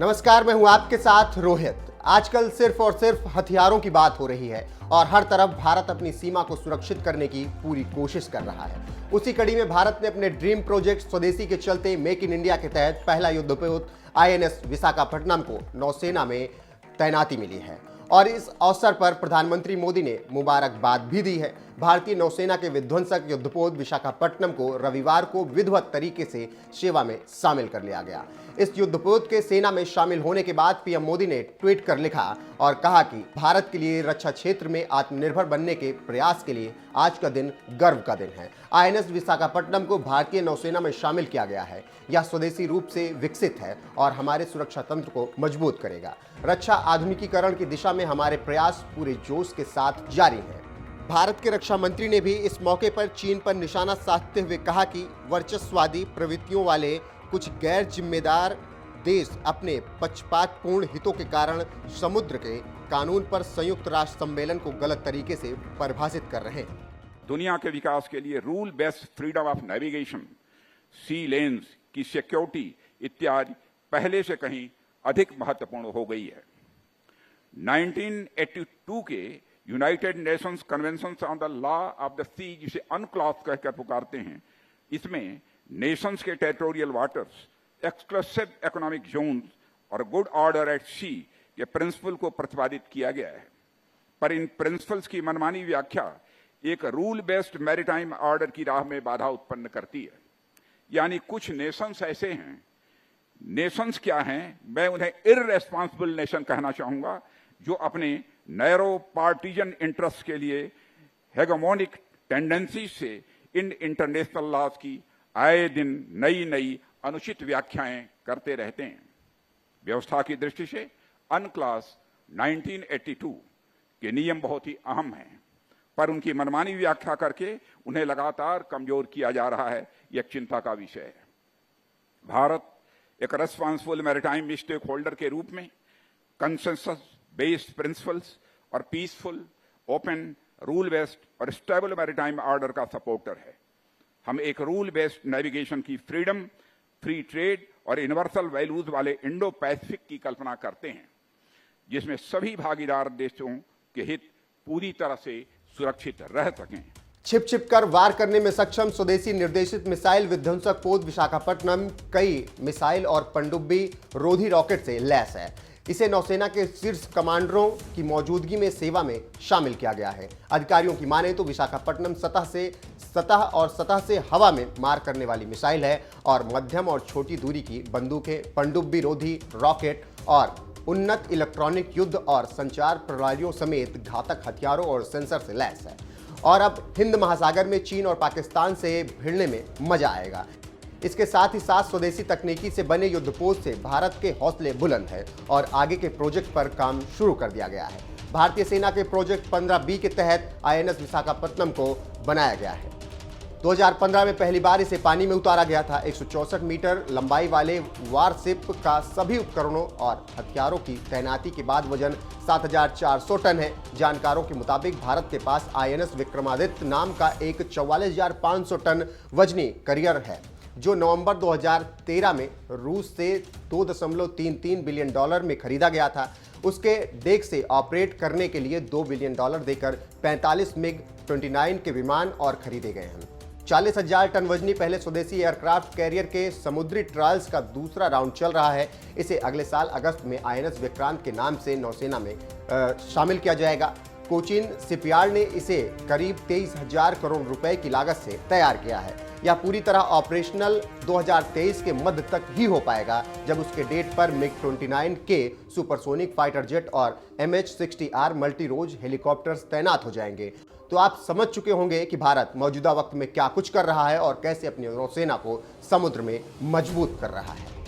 नमस्कार, मैं हूं आपके साथ रोहित। आजकल सिर्फ और सिर्फ हथियारों की बात हो रही है और हर तरफ भारत अपनी सीमा को सुरक्षित करने की पूरी कोशिश कर रहा है। उसी कड़ी में भारत ने अपने ड्रीम प्रोजेक्ट स्वदेशी के चलते मेक इन इंडिया के तहत पहला युद्धपोत आईएनएस विशाखापट्टनम को नौसेना में तैनाती मिली है और इस अवसर पर प्रधानमंत्री मोदी ने मुबारकबाद भी दी है। भारतीय नौसेना के विध्वंसक युद्धपोत विशाखापट्टनम को रविवार को विधिवत तरीके से सेवा में शामिल कर लिया गया। इस युद्धपोत के सेना में शामिल होने के बाद पीएम मोदी ने ट्वीट कर लिखा और कहा कि भारत के लिए रक्षा क्षेत्र में आत्मनिर्भर बनने के प्रयास के लिए आज का दिन गर्व का दिन है। आईएनएस विशाखापट्टनम को भारतीय नौसेना में शामिल किया गया है। यह स्वदेशी रूप से विकसित है और हमारे सुरक्षा तंत्र को मजबूत करेगा। रक्षा आधुनिकीकरण की दिशा में हमारे प्रयास पूरे जोश के साथ जारी हैं। भारत के रक्षा मंत्री ने भी इस मौके पर चीन पर निशाना साधते हुए कहा कि वर्चस्ववादी प्रवृत्तियों वाले कुछ गैर जिम्मेदार देश अपने पक्षपातपूर्ण हितों के कारण समुद्र के कानून पर संयुक्त राष्ट्र सम्मेलन को गलत तरीके से परिभाषित कर रहे हैं। दुनिया के विकास के लिए rule based freedom of navigation, sea lanes की सिक्योरिटी इत्यादि पहले से कहीं अधिक महत्वपूर्ण हो गई है। 1982 के united nations convention on the law of the sea, जिसे अनक्लॉस कहकर पुकारते हैं, इसमें नेशंस के territorial waters, exclusive economic zones और गुड ऑर्डर एट सी के प्रिंसिपल को प्रतिपादित किया गया है। पर इन प्रिंसिपल्स की मनमानी व्याख्या एक रूल बेस्ड मैरीटाइम ऑर्डर की राह में बाधा उत्पन्न करती है। यानी कुछ नेशंस ऐसे हैं, नेशंस क्या हैं, मैं उन्हें इररेस्पॉन्सिबल नेशन कहना चाहूंगा, जो अपने नैरो पार्टीजन इंटरेस्ट के लिए हेगेमोनिक टेंडेंसी से इन इंटरनेशनल लॉज की आए दिन नई नई अनुचित व्याख्याएं करते रहते हैं। व्यवस्था की दृष्टि से अनक्लॉस 1982 के नियम बहुत ही अहम हैं, पर उनकी मनमानी व्याख्या करके उन्हें लगातार कमजोर किया जा रहा है। यह चिंता का विषय है। भारत एक रेस्पॉन्सिबल मैरीटाइम स्टेक होल्डर के रूप में कंसेंसस बेस्ड प्रिंसिपल्स और पीसफुल, ओपन, रूल बेस्ड और स्टेबल मैरीटाइम ऑर्डर का सपोर्टर है। हम एक रूल बेस्ड नेविगेशन की फ्रीडम, फ्री ट्रेड और यूनिवर्सल वैल्यूज वाले इंडो पैसिफिक की कल्पना करते हैं, जिसमें सभी भागीदार देशों के हित पूरी तरह से सुरक्षित रह सकें। छिप छिप कर वार करने में सक्षम स्वदेशी निर्देशित मिसाइल विध्वंसक पोत विशाखापट्टनम कई मिसाइल और पनडुब्बी रोधी रॉकेट से लैस है। इसे नौसेना के शीर्ष कमांडरों की मौजूदगी में सेवा में शामिल किया गया है। अधिकारियों की माने तो विशाखापट्टनम सतह से हवा में मार करने वाली मिसाइल है और मध्यम और छोटी दूरी की बंदूकें, पनडुब्बी रोधी रॉकेट और उन्नत इलेक्ट्रॉनिक युद्ध और संचार प्रणालियों समेत घातक हथियारों और सेंसर से लैस है। और अब हिंद महासागर में चीन और पाकिस्तान से भिड़ने में मजा आएगा। इसके साथ ही साथ स्वदेशी तकनीकी से बने युद्धपोत से भारत के हौसले बुलंद है और आगे के प्रोजेक्ट पर काम शुरू कर दिया गया है। भारतीय सेना के प्रोजेक्ट 15B के तहत आईएनएस विशाखापट्टनम को बनाया गया है। 2015 में पहली बार इसे पानी में उतारा गया था। 164 मीटर लंबाई वाले वारशिप का सभी उपकरणों और हथियारों की तैनाती के बाद वजन 7,400 टन है। जानकारों के मुताबिक भारत के पास आईएनएस विक्रमादित्य नाम का एक 44,500 टन वजनी करियर है, जो नवंबर 2013 में रूस से $2.33 बिलियन में खरीदा गया था। उसके डेक से ऑपरेट करने के लिए $2 बिलियन देकर 45 मिग-29 के विमान और खरीदे गए हैं। 40,000 टन वजनी पहले स्वदेशी एयरक्राफ्ट कैरियर के समुद्री ट्रायल्स का दूसरा राउंड चल रहा है। इसे अगले साल अगस्त में आईएनएस विक्रांत के नाम से नौसेना में शामिल किया जाएगा। कोचीन शिपयार्ड ने इसे करीब 23,000 करोड़ रुपए की लागत से तैयार किया है। यह पूरी तरह ऑपरेशनल 2023 के मध्य तक ही हो पाएगा, जब उसके डेट पर मिग-29 के सुपरसोनिक फाइटर जेट और MH-60R मल्टी रोज हेलीकॉप्टर्स तैनात हो जाएंगे। तो आप समझ चुके होंगे कि भारत मौजूदा वक्त में क्या कुछ कर रहा है और कैसे अपनी नौसेना को समुद्र में मजबूत कर रहा है।